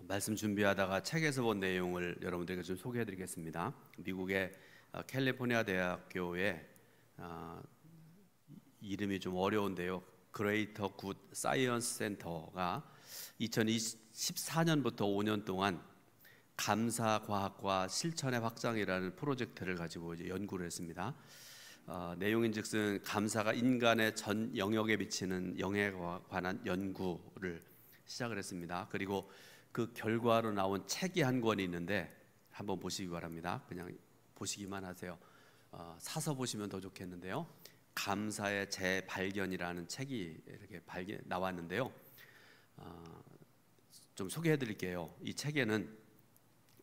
말씀 준비하다가 책에서 본 내용을 여러분들에게 좀 소개해드리겠습니다. 미국의 캘리포니아 대학교의 이름이 좀 어려운데요. 그레이터 굿 사이언스 센터가 2014년부터 5년 동안 감사 과학과 실천의 확장이라는 프로젝트를 가지고 이제 연구를 했습니다. 내용인즉슨 감사가 인간의 전 영역에 미치는 영향에 관한 연구를 시작을 했습니다. 그리고 그 결과로 나온 책이 한 권이 있는데 한번 보시기 바랍니다. 그냥 보시기만 하세요. 사서 보시면 더 좋겠는데요. 감사의 재발견이라는 책이 이렇게 나왔는데요. 좀 소개해 드릴게요. 이 책에는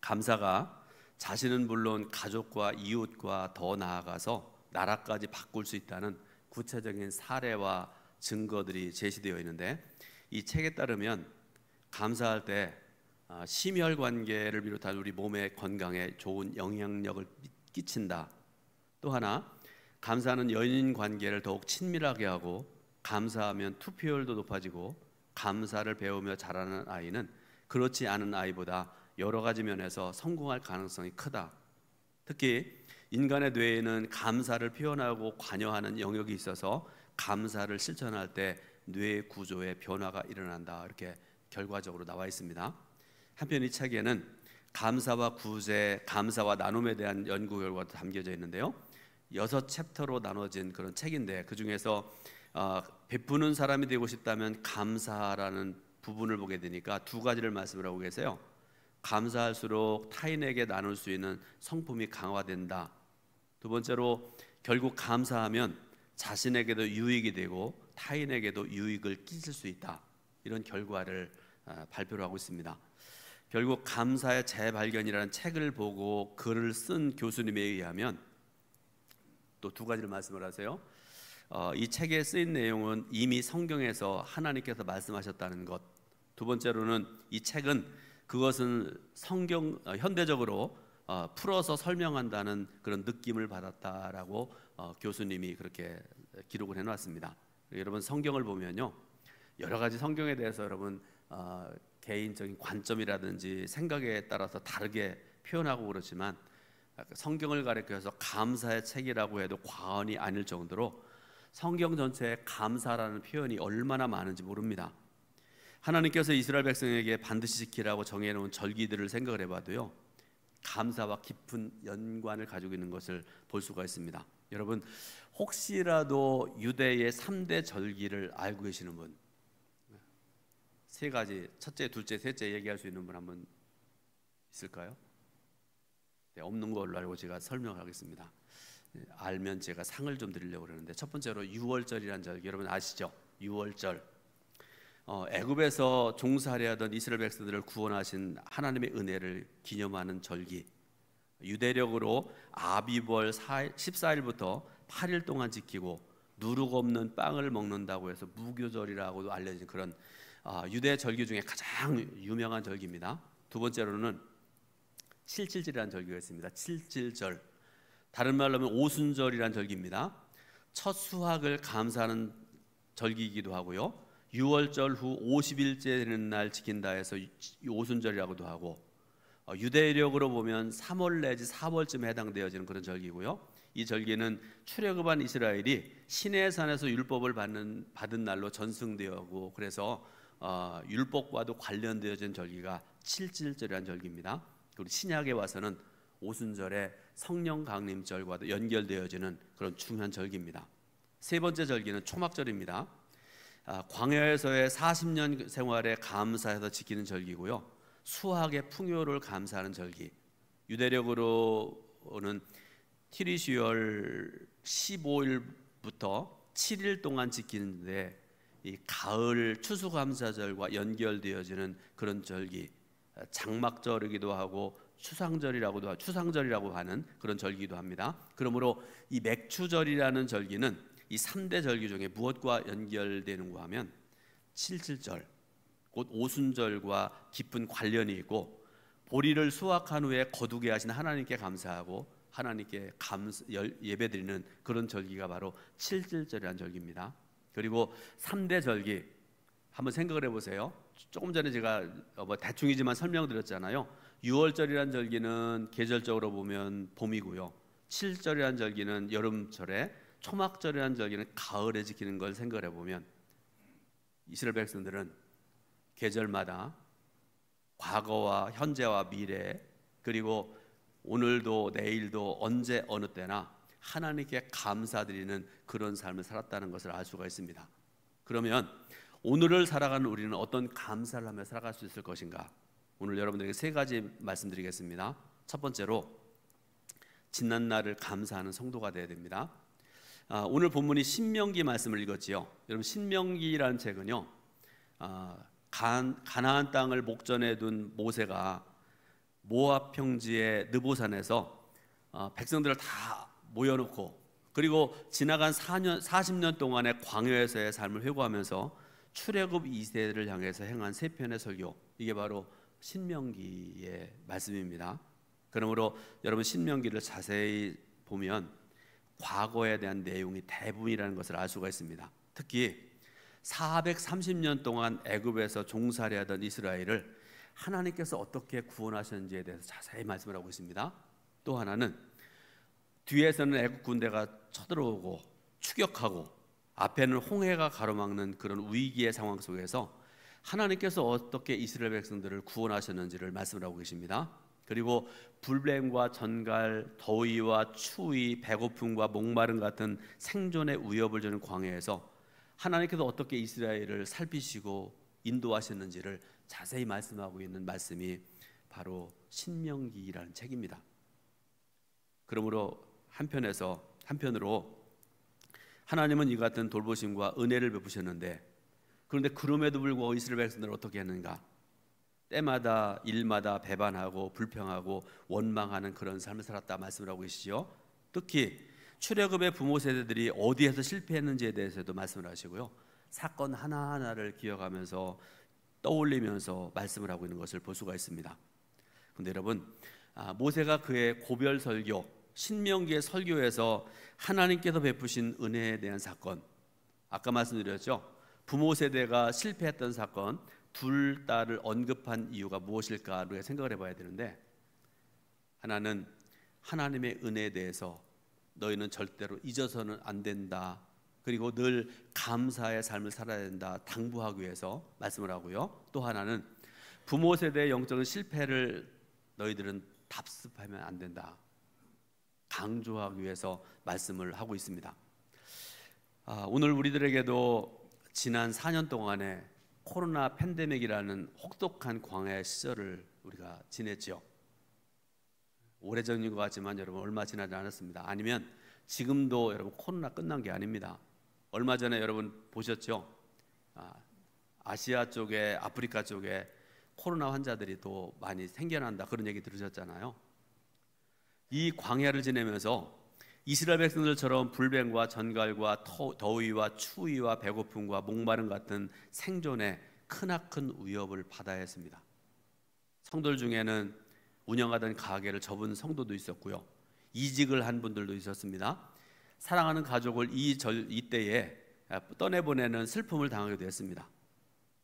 감사가 자신은 물론 가족과 이웃과 더 나아가서 나라까지 바꿀 수 있다는 구체적인 사례와 증거들이 제시되어 있는데, 이 책에 따르면 감사할 때 심혈관계를 비롯한 우리 몸의 건강에 좋은 영향력을 끼친다. 또 하나, 감사는 연인 관계를 더욱 친밀하게 하고, 감사하면 투표율도 높아지고, 감사를 배우며 자라는 아이는 그렇지 않은 아이보다 여러 가지 면에서 성공할 가능성이 크다. 특히 인간의 뇌에는 감사를 표현하고 관여하는 영역이 있어서 감사를 실천할 때 뇌 구조의 변화가 일어난다. 이렇게 결과적으로 나와 있습니다. 한편 이 책에는 감사와 구제, 감사와 나눔에 대한 연구 결과도 담겨져 있는데요. 6챕터로 나눠진 그런 책인데, 그 중에서 베푸는 사람이 되고 싶다면 감사라는 부분을 보게 되니까 두 가지를 말씀을 하고 계세요. 감사할수록 타인에게 나눌 수 있는 성품이 강화된다. 두 번째로, 결국 감사하면 자신에게도 유익이 되고 타인에게도 유익을 끼칠 수 있다. 이런 결과를 발표를 하고 있습니다. 결국 감사의 재발견이라는 책을 보고 글을 쓴 교수님에 의하면 또 두 가지를 말씀을 하세요. 이 책에 쓰인 내용은 이미 성경에서 하나님께서 말씀하셨다는 것. 두 번째로는 이 책은 그것은 현대적으로 풀어서 설명한다는 그런 느낌을 받았다라고 교수님이 그렇게 기록을 해놨습니다. 여러분, 성경을 보면요, 여러 가지 성경에 대해서 여러분 개인적인 관점이라든지 생각에 따라서 다르게 표현하고 그렇지만, 성경을 가리켜서 감사의 책이라고 해도 과언이 아닐 정도로 성경 전체에 감사라는 표현이 얼마나 많은지 모릅니다. 하나님께서 이스라엘 백성에게 반드시 지키라고 정해놓은 절기들을 생각을 해봐도요, 감사와 깊은 연관을 가지고 있는 것을 볼 수가 있습니다. 여러분, 혹시라도 유대의 3대 절기를 알고 계시는 분, 세 가지, 첫째, 둘째, 셋째 얘기할 수 있는 분 한번 있을까요? 네, 없는 걸로 알고 제가 설명하겠습니다. 알면 제가 상을 좀 드리려고 그러는데, 첫 번째로 유월절이라는 절기, 여러분 아시죠? 유월절. 애굽에서 종살이 하던 이스라엘 백성들을 구원하신 하나님의 은혜를 기념하는 절기. 유대력으로 아비벌 14일부터 8일 동안 지키고 누룩 없는 빵을 먹는다고 해서 무교절이라고도 알려진 그런 유대 절기 중에 가장 유명한 절기입니다. 두 번째로는 칠칠절이라는 절기가 있습니다. 칠칠절, 다른 말로 하면 오순절이라는 절기입니다. 첫 수확을 감사하는 절기이기도 하고요, 6월절 후 50일째 되는 날 지킨다 해서 오순절이라고도 하고, 유대력으로 보면 3월 내지 4월쯤에 해당되어지는 그런 절기고요. 이 절기는 출애굽한 이스라엘이 시내산에서 율법을 받은 날로 전승되었고, 그래서 율법과도 관련되어진 절기가 칠칠절이라는 절기입니다. 그리고 신약에 와서는 오순절에 성령 강림절과도 연결되어지는 그런 중요한 절기입니다. 세 번째 절기는 초막절입니다. 광야에서의 40년 생활에 감사해서 지키는 절기고요, 수확의 풍요를 감사하는 절기. 유대력으로는 티리시월 15일부터 7일 동안 지키는데, 이 가을 추수감사절과 연결되어지는 그런 절기, 장막절이기도 하고 추상절이라고 하는 그런 절기도 합니다. 그러므로 이 맥추절이라는 절기는 이 3대 절기 중에 무엇과 연결되는가 하면 칠칠절, 곧 오순절과 깊은 관련이 있고, 보리를 수확한 후에 거두게 하신 하나님께 감사하고 하나님께 예배드리는 그런 절기가 바로 칠칠절이라는 절기입니다. 그리고 3대 절기, 한번 생각을 해보세요. 조금 전에 제가 대충이지만 설명드렸잖아요. 6월절이란 절기는 계절적으로 보면 봄이고요. 7절이란 절기는 여름철에, 초막절이란 절기는 가을에 지키는 걸 생각을 해보면 이스라엘 백성들은 계절마다 과거와 현재와 미래, 그리고 오늘도 내일도 언제 어느 때나 하나님께 감사드리는 그런 삶을 살았다는 것을 알 수가 있습니다. 그러면 오늘을 살아가는 우리는 어떤 감사를 하며 살아갈 수 있을 것인가? 오늘 여러분들에게 세 가지 말씀드리겠습니다. 첫 번째로, 지난 날을 감사하는 성도가 되어야 됩니다. 오늘 본문이 신명기 말씀을 읽었지요. 여러분, 신명기라는 책은요, 가나안 땅을 목전에 둔 모세가 모압 평지의 느보산에서 백성들을 다 모여놓고, 그리고 지나간 40년 동안의 광야에서의 삶을 회고하면서 출애굽 2세를 향해서 행한 세 편의 설교, 이게 바로 신명기의 말씀입니다. 그러므로 여러분, 신명기를 자세히 보면 과거에 대한 내용이 대부분이라는 것을 알 수가 있습니다. 특히 430년 동안 애굽에서 종살이하던 이스라엘을 하나님께서 어떻게 구원하셨는지에 대해서 자세히 말씀을 하고 있습니다. 또 하나는 뒤에서는 애굽 군대가 쳐들어오고 추격하고 앞에는 홍해가 가로막는 그런 위기의 상황 속에서 하나님께서 어떻게 이스라엘 백성들을 구원하셨는지를 말씀을 하고 계십니다. 그리고 불뱀과 전갈, 더위와 추위, 배고픔과 목마름 같은 생존의 위협을 주는 광야에서 하나님께서 어떻게 이스라엘을 살피시고 인도하셨는지를 자세히 말씀하고 있는 말씀이 바로 신명기라는 책입니다. 그러므로 한편으로 하나님은 이 같은 돌보심과 은혜를 베푸셨는데, 그런데 그럼에도 불구하고 이스라엘 백성들은 어떻게 했는가? 때마다 일마다 배반하고 불평하고 원망하는 그런 삶을 살았다 말씀을 하고 계시죠. 특히 출애굽의 부모 세대들이 어디에서 실패했는지에 대해서도 말씀을 하시고요, 사건 하나하나를 기억하면서 떠올리면서 말씀을 하고 있는 것을 볼 수가 있습니다. 그런데 여러분, 모세가 그의 고별 설교, 신명기의 설교에서 하나님께서 베푸신 은혜에 대한 사건, 아까 말씀드렸죠. 부모 세대가 실패했던 사건, 둘 딸을 언급한 이유가 무엇일까 우리가 생각을 해봐야 되는데, 하나는 하나님의 은혜에 대해서 너희는 절대로 잊어서는 안 된다, 그리고 늘 감사의 삶을 살아야 된다 당부하기 위해서 말씀을 하고요, 또 하나는 부모 세대의 영적인 실패를 너희들은 답습하면 안 된다 강조하기 위해서 말씀을 하고 있습니다. 오늘 우리들에게도 지난 4년 동안에 코로나 팬데믹이라는 혹독한 광야의 시절을 우리가 지냈죠. 오래전인 것 같지만 여러분, 얼마 지나지 않았습니다. 아니면 지금도 여러분 코로나 끝난 게 아닙니다. 얼마 전에 여러분 보셨죠? 아시아 쪽에, 아프리카 쪽에 코로나 환자들이 또 많이 생겨난다, 그런 얘기 들으셨잖아요. 이 광야를 지내면서 이스라엘 백성들처럼 불뱀과 전갈과 더위와 추위와 배고픔과 목마름 같은 생존에 크나큰 위협을 받아야 했습니다. 성도들 중에는 운영하던 가게를 접은 성도도 있었고요, 이직을 한 분들도 있었습니다. 사랑하는 가족을 이때에 떠내보내는 슬픔을 당하기도 했습니다.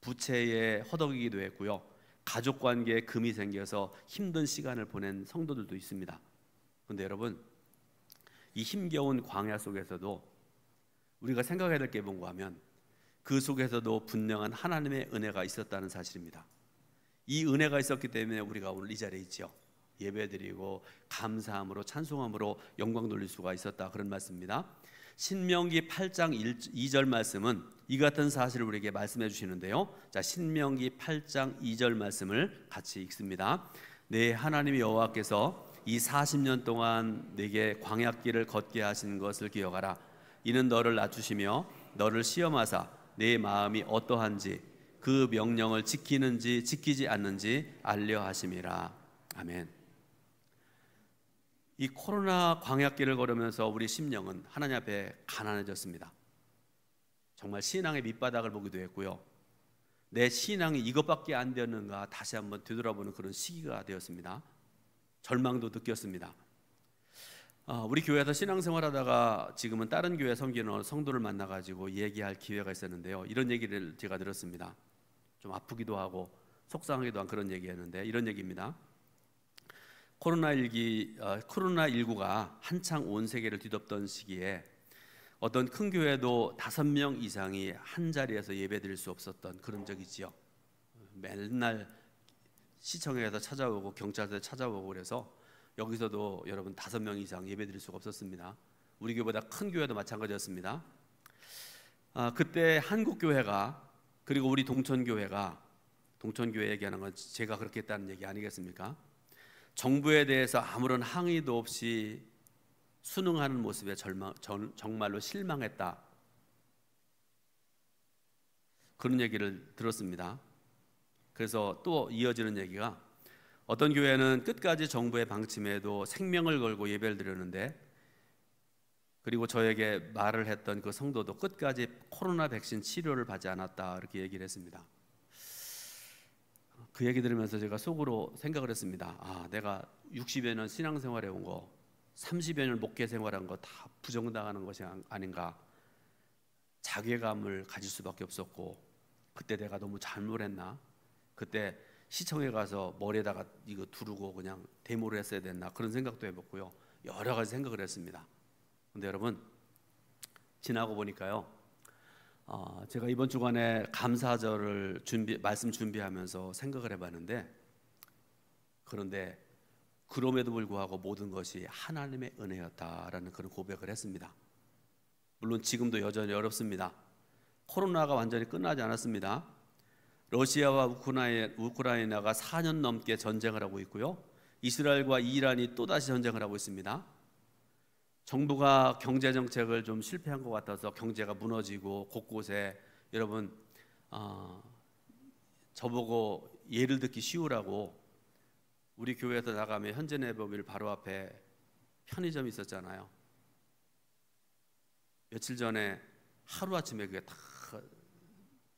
부채에 허덕이기도 했고요, 가족 관계에 금이 생겨서 힘든 시간을 보낸 성도들도 있습니다. 그런데 여러분, 이 힘겨운 광야 속에서도 우리가 생각해야 될 게 뭔가 하면 그 속에서도 분명한 하나님의 은혜가 있었다는 사실입니다. 이 은혜가 있었기 때문에 우리가 오늘 이 자리에 있죠. 예배드리고 감사함으로 찬송함으로 영광 돌릴 수가 있었다, 그런 말씀입니다. 신명기 8장 2절 말씀은 이 같은 사실을 우리에게 말씀해 주시는데요. 자, 신명기 8장 2절 말씀을 같이 읽습니다. 내 하나님 여호와께서 이 40년 동안 내게 광야길을 걷게 하신 것을 기억하라. 이는 너를 낮추시며 너를 시험하사 내 마음이 어떠한지 그 명령을 지키는지 지키지 않는지 알려 하심이라. 아멘. 이 코로나 광야길을 걸으면서 우리 심령은 하나님 앞에 가난해졌습니다. 정말 신앙의 밑바닥을 보기도 했고요, 내 신앙이 이것밖에 안 되었는가 다시 한번 되돌아보는 그런 시기가 되었습니다. 절망도 느꼈습니다. 우리 교회에서 신앙생활하다가 지금은 다른 교회 섬기는 어느 성도를 만나가지고 얘기할 기회가 있었는데요. 이런 얘기를 제가 들었습니다. 좀 아프기도 하고 속상하기도 한 그런 얘기였는데 이런 얘기입니다. 코로나19가 한창 온 세계를 뒤덮던 시기에 어떤 큰 교회도 5명 이상이 한 자리에서 예배드릴 수 없었던 그런 적이지요. 맨날 시청에서 찾아오고 경찰서에 찾아오고 그래서 여기서도 여러분 5명 이상 예배드릴 수가 없었습니다. 우리 교회보다 큰 교회도 마찬가지였습니다. 그때 한국교회가 그리고 우리 동천교회가, 동천교회 얘기하는 건 제가 그렇게 했다는 얘기 아니겠습니까? 정부에 대해서 아무런 항의도 없이 순응하는 모습에 정말로 실망했다, 그런 얘기를 들었습니다. 그래서 또 이어지는 얘기가, 어떤 교회는 끝까지 정부의 방침에도 생명을 걸고 예배를 드렸는데, 그리고 저에게 말을 했던 그 성도도 끝까지 코로나 백신 치료를 받지 않았다, 이렇게 얘기를 했습니다. 그 얘기 들으면서 제가 속으로 생각을 했습니다. 내가 60여 년 신앙생활해 온 거, 30여 년 목회 생활한 거 다 부정당하는 것이 아닌가, 자괴감을 가질 수밖에 없었고, 그때 내가 너무 잘못했나, 그때 시청에 가서 머리에다가 이거 두르고 그냥 데모를 했어야 됐나, 그런 생각도 해봤고요. 여러 가지 생각을 했습니다. 근데 여러분, 지나고 보니까요, 제가 이번 주간에 감사절을 말씀 준비하면서 생각을 해봤는데, 그런데 그럼에도 불구하고 모든 것이 하나님의 은혜였다라는 그런 고백을 했습니다. 물론 지금도 여전히 어렵습니다. 코로나가 완전히 끝나지 않았습니다. 러시아와 우크라이나가 4년 넘게 전쟁을 하고 있고요. 이스라엘과 이란이 또다시 전쟁을 하고 있습니다. 정부가 경제 정책을 좀 실패한 것 같아서 경제가 무너지고 곳곳에, 여러분 저보고 예를 듣기 쉬우라고 우리 교회에서 나가면 현진예배일 바로 앞에 편의점이 있었잖아요. 며칠 전에 하루아침에 그게 다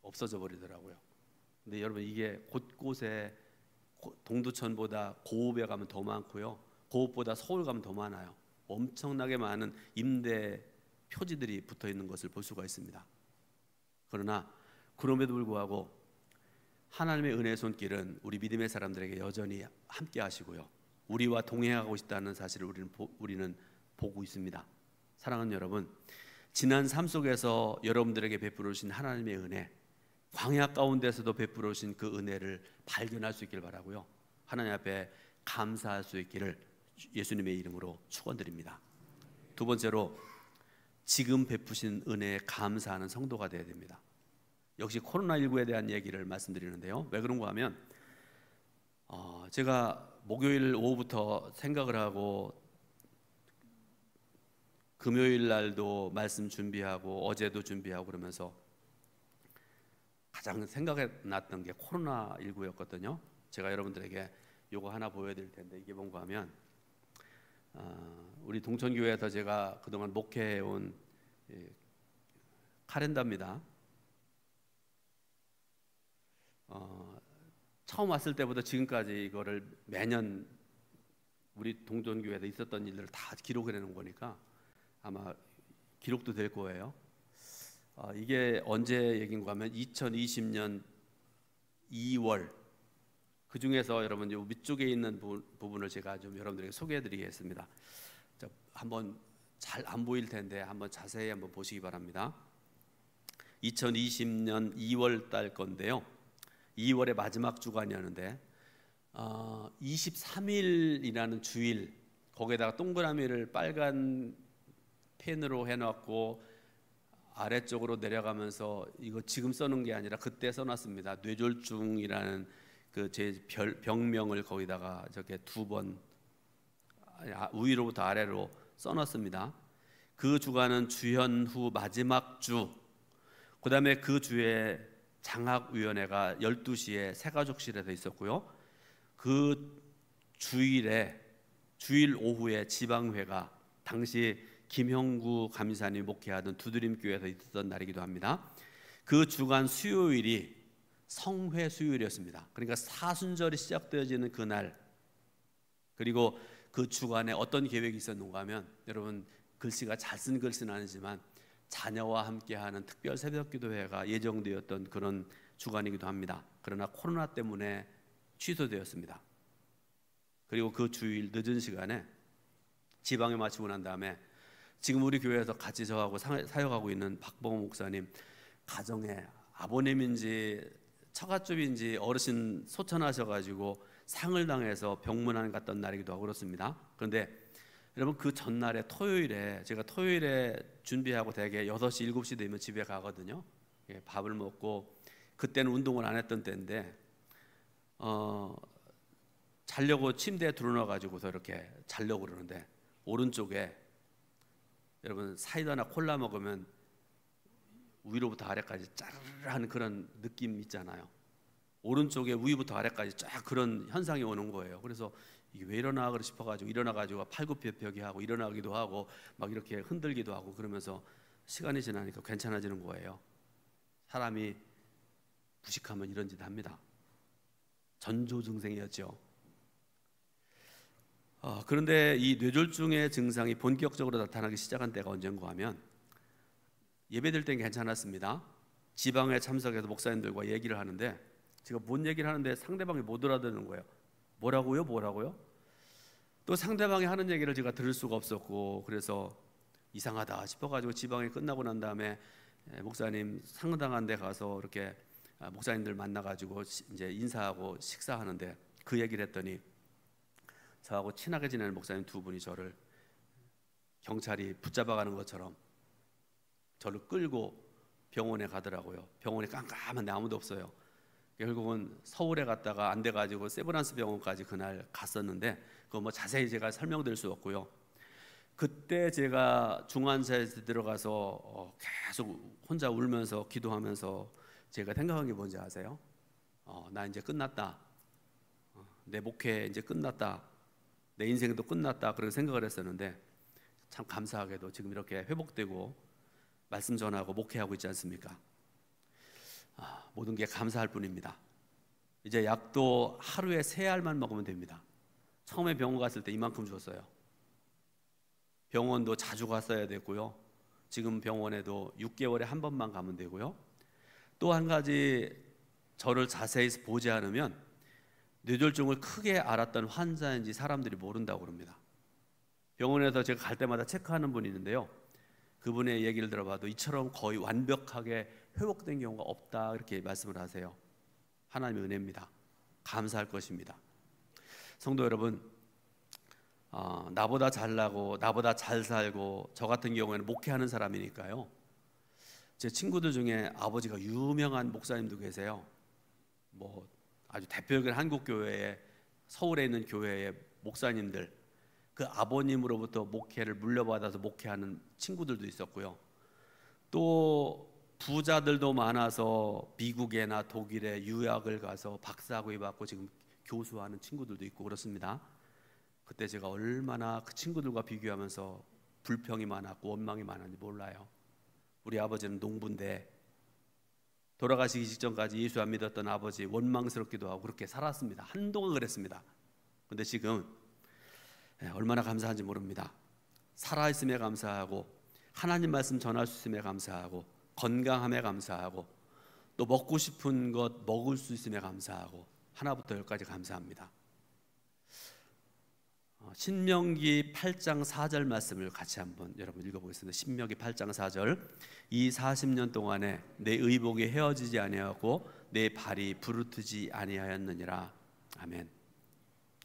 없어져 버리더라고요. 근데 여러분, 이게 곳곳에 동두천보다 고읍에 가면 더 많고요, 고읍보다 서울 가면 더 많아요. 엄청나게 많은 임대 표지들이 붙어 있는 것을 볼 수가 있습니다. 그러나 그럼에도 불구하고 하나님의 은혜의 손길은 우리 믿음의 사람들에게 여전히 함께 하시고요, 우리와 동행하고 있다는 사실을 우리는 보고 있습니다. 사랑하는 여러분, 지난 삶 속에서 여러분들에게 베풀어 주신 하나님의 은혜, 광야 가운데서도 베풀어 주신 그 은혜를 발견할 수 있길 바라고요, 하나님 앞에 감사할 수 있기를 예수님의 이름으로 축원드립니다. 두 번째로, 지금 베푸신 은혜에 감사하는 성도가 되어야 됩니다. 역시 코로나19에 대한 얘기를 말씀드리는데요, 왜 그런가 하면 제가 목요일 오후부터 생각을 하고 금요일 날도 말씀 준비하고 어제도 준비하고 그러면서 가장 생각에 났던 게 코로나19였거든요. 제가 여러분들에게 요거 하나 보여드릴 텐데, 이게 뭔가 하면 우리 동천교회에서 제가 그동안 목회해온 카렌다입니다. 처음 왔을 때부터 지금까지 이거를 매년 우리 동천교회에서 있었던 일들을 다 기록을 해놓은 거니까 아마 기록도 될 거예요. 이게 언제 얘기인가 하면 2020년 2월, 그 중에서 여러분 요 밑쪽에 있는 부분을 제가 좀 여러분들에게 소개해드리겠습니다. 한번 잘 안 보일 텐데 한번 자세히 한번 보시기 바랍니다. 2020년 2월 달 건데요, 2월의 마지막 주간이었는데 23일이라는 주일, 거기에다가 동그라미를 빨간 펜으로 해놨고 아래쪽으로 내려가면서, 이거 지금 써놓은 게 아니라 그때 써놨습니다. 뇌졸중이라는 그 제 병명을 거기다가 저렇게 2번 위로부터 아래로 써놨습니다. 그 주간은 주현 후 마지막 주, 그 다음에 그 주에 장학위원회가 12시에 새가족실에서 있었고요, 그 주일 오후에 지방회가, 당시 김형구 감사님이 목회하던 두드림교회에서 있었던 날이기도 합니다. 그 주간 수요일이 성회 수요일이었습니다. 그러니까 사순절이 시작되어지는 그날, 그리고 그 그 주간에 어떤 계획이 있었는가 하면, 여러분 글씨가 잘 쓴 글씨는 아니지만 자녀와 함께하는 특별 새벽기도회가 예정되었던 그런 주간이기도 합니다. 그러나 코로나 때문에 취소되었습니다. 그리고 그 주일 늦은 시간에 지방에 마치고 난 다음에 지금 우리 교회에서 같이 저하고 사역하고 있는 박봉호 목사님 가정에 아버님인지 처갓집인지 어르신 소천하셔가지고 상을 당해서 병문안 갔던 날이기도 하고 그렇습니다. 그런데 여러분 그 전날에 토요일에 제가 토요일에 준비하고 대개 6시 7시 되면 집에 가거든요. 밥을 먹고, 그때는 운동을 안 했던 때인데 자려고 침대에 들어놔가지고서 이렇게 자려고 그러는데 오른쪽에 여러분 사이다나 콜라 먹으면 위로부터 아래까지 짜르르하는 그런 느낌 있잖아요. 오른쪽에 위부터 아래까지 쫙 그런 현상이 오는 거예요. 그래서 이게 왜 이러나 싶어가지고 일어나가지고 팔굽혀펴기 하고 일어나기도 하고 막 이렇게 흔들기도 하고 그러면서 시간이 지나니까 괜찮아지는 거예요. 사람이 무식하면 이런 짓 합니다. 전조 증상이었죠. 그런데 이 뇌졸중의 증상이 본격적으로 나타나기 시작한 때가 언젠가 하면 예배될 땐 괜찮았습니다. 지방에 참석해서 목사님들과 얘기를 하는데 제가 뭔 얘기를 하는데 상대방이 못 알아듣는 거예요. 뭐라고요? 또 상대방이 하는 얘기를 제가 들을 수가 없었고, 그래서 이상하다 싶어가지고 지방에 끝나고 난 다음에 목사님 상당한 데 가서 이렇게 목사님들 만나가지고 이제 인사하고 식사하는데 그 얘기를 했더니 저하고 친하게 지내는 목사님 두 분이 저를 경찰이 붙잡아가는 것처럼 저를 끌고 병원에 가더라고요. 병원에 깜깜한데 아무도 없어요. 결국은 서울에 갔다가 안 돼가지고 세브란스 병원까지 그날 갔었는데 그거 뭐 자세히 제가 설명드릴 수 없고요. 그때 제가 중환자실에 들어가서 계속 혼자 울면서 기도하면서 제가 생각한 게 뭔지 아세요? 나 이제 끝났다. 내 목회 이제 끝났다. 내 인생도 끝났다. 그렇게 생각을 했었는데 참 감사하게도 지금 이렇게 회복되고 말씀 전하고 목회하고 있지 않습니까? 모든 게 감사할 뿐입니다. 이제 약도 하루에 3알만 먹으면 됩니다. 처음에 병원 갔을 때 이만큼 줬어요. 병원도 자주 갔어야 되고요. 지금 병원에도 6개월에 한 번만 가면 되고요. 또 한 가지 저를 자세히 보지 않으면 뇌졸중을 크게 앓았던 환자인지 사람들이 모른다고 그럽니다. 병원에서 제가 갈 때마다 체크하는 분이 있는데요. 그분의 얘기를 들어봐도 이처럼 거의 완벽하게 회복된 경우가 없다 이렇게 말씀을 하세요. 하나님의 은혜입니다. 감사할 것입니다. 성도 여러분, 나보다 잘나고 나보다 잘 살고 저 같은 경우에는 목회하는 사람이니까요. 제 친구들 중에 아버지가 유명한 목사님도 계세요. 뭐 아주 대표적인 한국 교회에 서울에 있는 교회의 목사님들, 그 아버님으로부터 목회를 물려받아서 목회하는 친구들도 있었고요. 또 부자들도 많아서 미국에나 독일에 유학을 가서 박사학위 받고 지금 교수하는 친구들도 있고 그렇습니다. 그때 제가 얼마나 그 친구들과 비교하면서 불평이 많았고 원망이 많았는지 몰라요. 우리 아버지는 농부인데 돌아가시기 직전까지 예수 안 믿었던 아버지 원망스럽기도 하고 그렇게 살았습니다. 한동안 그랬습니다. 그런데 지금 얼마나 감사한지 모릅니다. 살아있음에 감사하고 하나님 말씀 전할 수 있음에 감사하고 건강함에 감사하고 또 먹고 싶은 것 먹을 수 있음에 감사하고 하나부터 열까지 감사합니다. 신명기 8장 4절 말씀을 같이 한번 여러분 읽어보겠습니다. 신명기 8장 4절. 이 40년 동안에 내 의복이 헤어지지 아니하고 내 발이 부르트지 아니하였느니라. 아멘.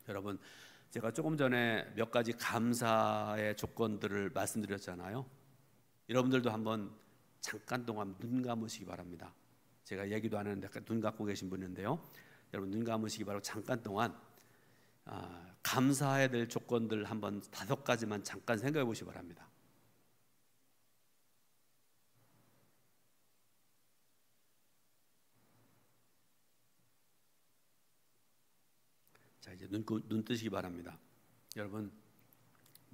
여러분, 제가 조금 전에 몇 가지 감사의 조건들을 말씀드렸잖아요. 여러분들도 한번 잠깐 동안 눈 감으시기 바랍니다. 제가 얘기도 안 했는데 눈 감고 계신 분인데요. 여러분 눈 감으시기 바라고 잠깐 동안 감사해야 될 조건들 한번 5가지만 잠깐 생각해 보시기 바랍니다. 자, 이제 눈 뜨시기 바랍니다. 여러분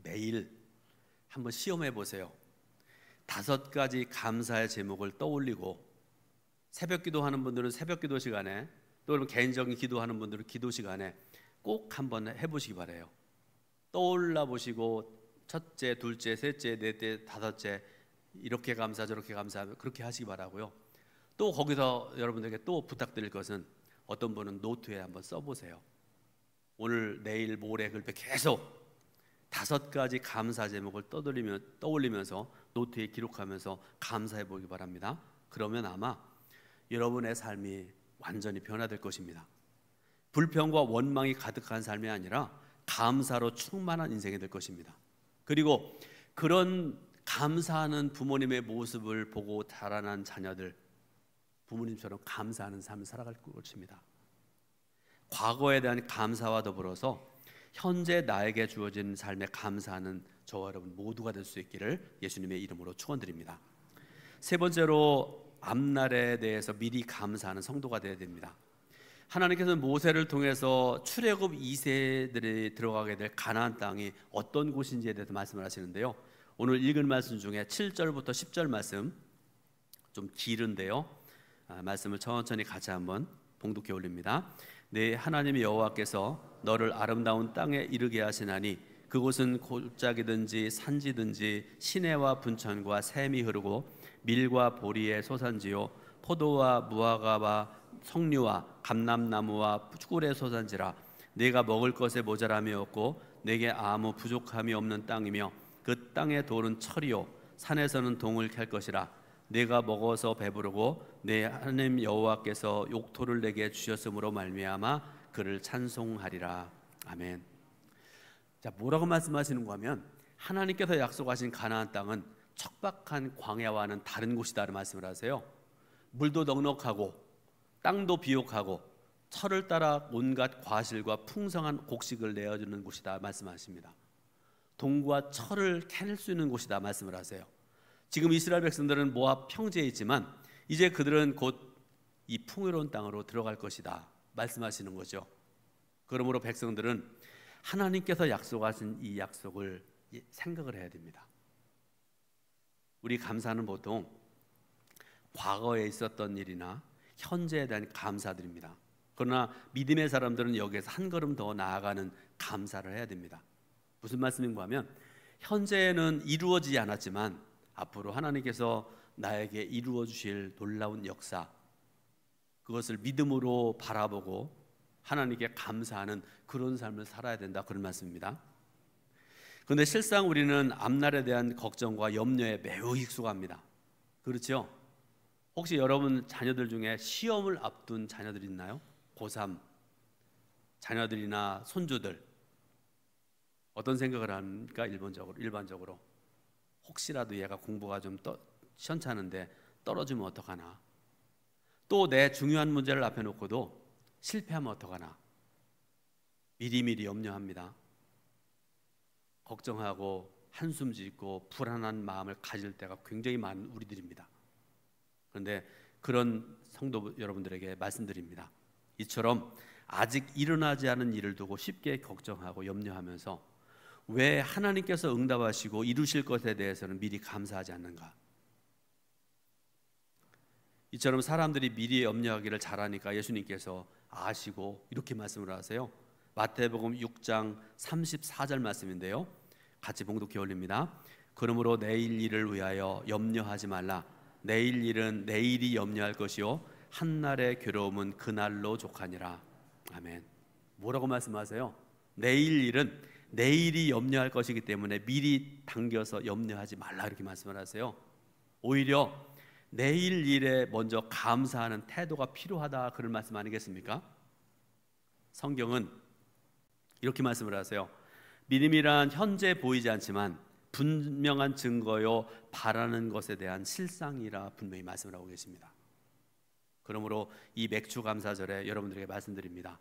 매일 한번 시험해 보세요. 5가지 감사의 제목을 떠올리고 새벽 기도하는 분들은 새벽 기도 시간에 또 개인적인 기도하는 분들은 기도 시간에 꼭 한번 해보시기 바라요. 떠올라 보시고 첫째, 둘째, 셋째, 넷째, 다섯째 이렇게 감사 저렇게 감사 그렇게 하시기 바라고요. 또 거기서 여러분들에게 또 부탁드릴 것은 어떤 분은 노트에 한번 써보세요. 오늘, 내일, 모레 그렇게 계속 5가지 감사 제목을 떠올리면서 노트에 기록하면서 감사해 보기 바랍니다. 그러면 아마 여러분의 삶이 완전히 변화될 것입니다. 불평과 원망이 가득한 삶이 아니라 감사로 충만한 인생이 될 것입니다. 그리고 그런 감사하는 부모님의 모습을 보고 자라난 자녀들, 부모님처럼 감사하는 삶을 살아갈 것입니다. 과거에 대한 감사와 더불어서 현재 나에게 주어진 삶에 감사하는 저와 여러분 모두가 될 수 있기를 예수님의 이름으로 축원드립니다. 세 번째로 앞날에 대해서 미리 감사하는 성도가 되어야 됩니다. 하나님께서는 모세를 통해서 출애굽 2세들이 들어가게 될 가나안 땅이 어떤 곳인지에 대해서 말씀을 하시는데요. 오늘 읽은 말씀 중에 7절부터 10절 말씀 좀 길은데요. 말씀을 천천히 같이 한번 봉독해 올립니다. 내 하나님 여호와께서 너를 아름다운 땅에 이르게 하시나니 그곳은 골짜기든지 산지든지 시내와 분천과 샘이 흐르고 밀과 보리의 소산지요 포도와 무화과와 석류와 감람나무와 꿀의 소산지라. 내가 먹을 것에 모자람이 없고 내게 아무 부족함이 없는 땅이며 그 땅의 돌은 철이요 산에서는 동을 캘 것이라. 내가 먹어서 배부르고 내 하나님 여호와께서 욕토를 내게 주셨으므로 말미암아 그를 찬송하리라. 아멘. 자, 뭐라고 말씀하시는가 하면 하나님께서 약속하신 가나안 땅은 척박한 광야와는 다른 곳이다라는 말씀을 하세요. 물도 넉넉하고 땅도 비옥하고 철을 따라 온갖 과실과 풍성한 곡식을 내어주는 곳이다 말씀하십니다. 동과 철을 캐낼 수 있는 곳이다 말씀을 하세요. 지금 이스라엘 백성들은 모압 평지에 있지만 이제 그들은 곧 이 풍요로운 땅으로 들어갈 것이다 말씀하시는 거죠. 그러므로 백성들은 하나님께서 약속하신 이 약속을 생각을 해야 됩니다. 우리 감사는 보통 과거에 있었던 일이나 현재에 대한 감사드립니다. 그러나 믿음의 사람들은 여기에서 한 걸음 더 나아가는 감사를 해야 됩니다. 무슨 말씀인가 하면 현재는 이루어지지 않았지만 앞으로 하나님께서 나에게 이루어 주실 놀라운 역사, 그것을 믿음으로 바라보고 하나님께 감사하는 그런 삶을 살아야 된다, 그런 말씀입니다. 그런데 실상 우리는 앞날에 대한 걱정과 염려에 매우 익숙합니다. 그렇죠? 혹시 여러분 자녀들 중에 시험을 앞둔 자녀들 있나요? 고3 자녀들이나 손주들 어떤 생각을 합니까? 일반적으로 혹시라도 얘가 공부가 좀 시원찮은데 떨어지면 어떡하나, 또 내 중요한 문제를 앞에 놓고도 실패하면 어떡하나 미리미리 염려합니다. 걱정하고 한숨 짓고 불안한 마음을 가질 때가 굉장히 많은 우리들입니다. 그런데 그런 성도 여러분들에게 말씀드립니다. 이처럼 아직 일어나지 않은 일을 두고 쉽게 걱정하고 염려하면서 왜 하나님께서 응답하시고 이루실 것에 대해서는 미리 감사하지 않는가? 이처럼 사람들이 미리 염려하기를 잘하니까 예수님께서 아시고 이렇게 말씀을 하세요. 마태복음 6장 34절 말씀인데요, 같이 봉독해 올립니다. 그러므로 내일 일을 위하여 염려하지 말라. 내일 일은 내일이 염려할 것이요 한날의 괴로움은 그날로 족하니라. 아멘. 뭐라고 말씀하세요? 내일 일은 내일이 염려할 것이기 때문에 미리 당겨서 염려하지 말라, 이렇게 말씀을 하세요. 오히려 내일 일에 먼저 감사하는 태도가 필요하다, 그런 말씀 아니겠습니까? 성경은 이렇게 말씀을 하세요. 믿음이란 현재 보이지 않지만 분명한 증거요 바라는 것에 대한 실상이라 분명히 말씀을 하고 계십니다. 그러므로 이 맥주 감사절에 여러분들에게 말씀드립니다.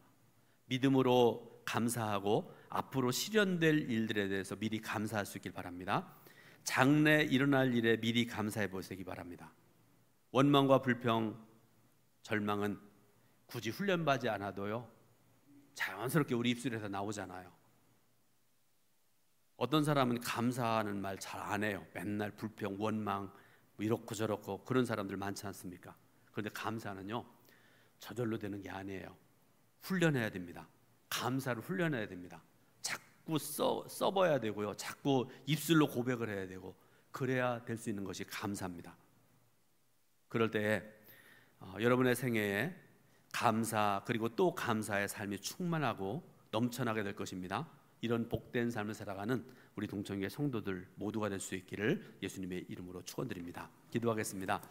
믿음으로 감사하고 앞으로 실현될 일들에 대해서 미리 감사할 수 있길 바랍니다. 장래 일어날 일에 미리 감사해 보시기 바랍니다. 원망과 불평, 절망은 굳이 훈련받지 않아도요 자연스럽게 우리 입술에서 나오잖아요. 어떤 사람은 감사하는 말 잘 안 해요. 맨날 불평, 원망, 이렇고 저렇고 그런 사람들 많지 않습니까? 그런데 감사는요 저절로 되는 게 아니에요. 훈련해야 됩니다. 감사를 훈련해야 됩니다. 자꾸 써봐야 되고요. 자꾸 입술로 고백을 해야 되고 그래야 될 수 있는 것이 감사입니다. 그럴 때에 여러분의 생애에 감사 그리고 또 감사의 삶이 충만하고 넘쳐나게 될 것입니다. 이런 복된 삶을 살아가는 우리 동청교회 성도들 모두가 될 수 있기를 예수님의 이름으로 축원드립니다. 기도하겠습니다.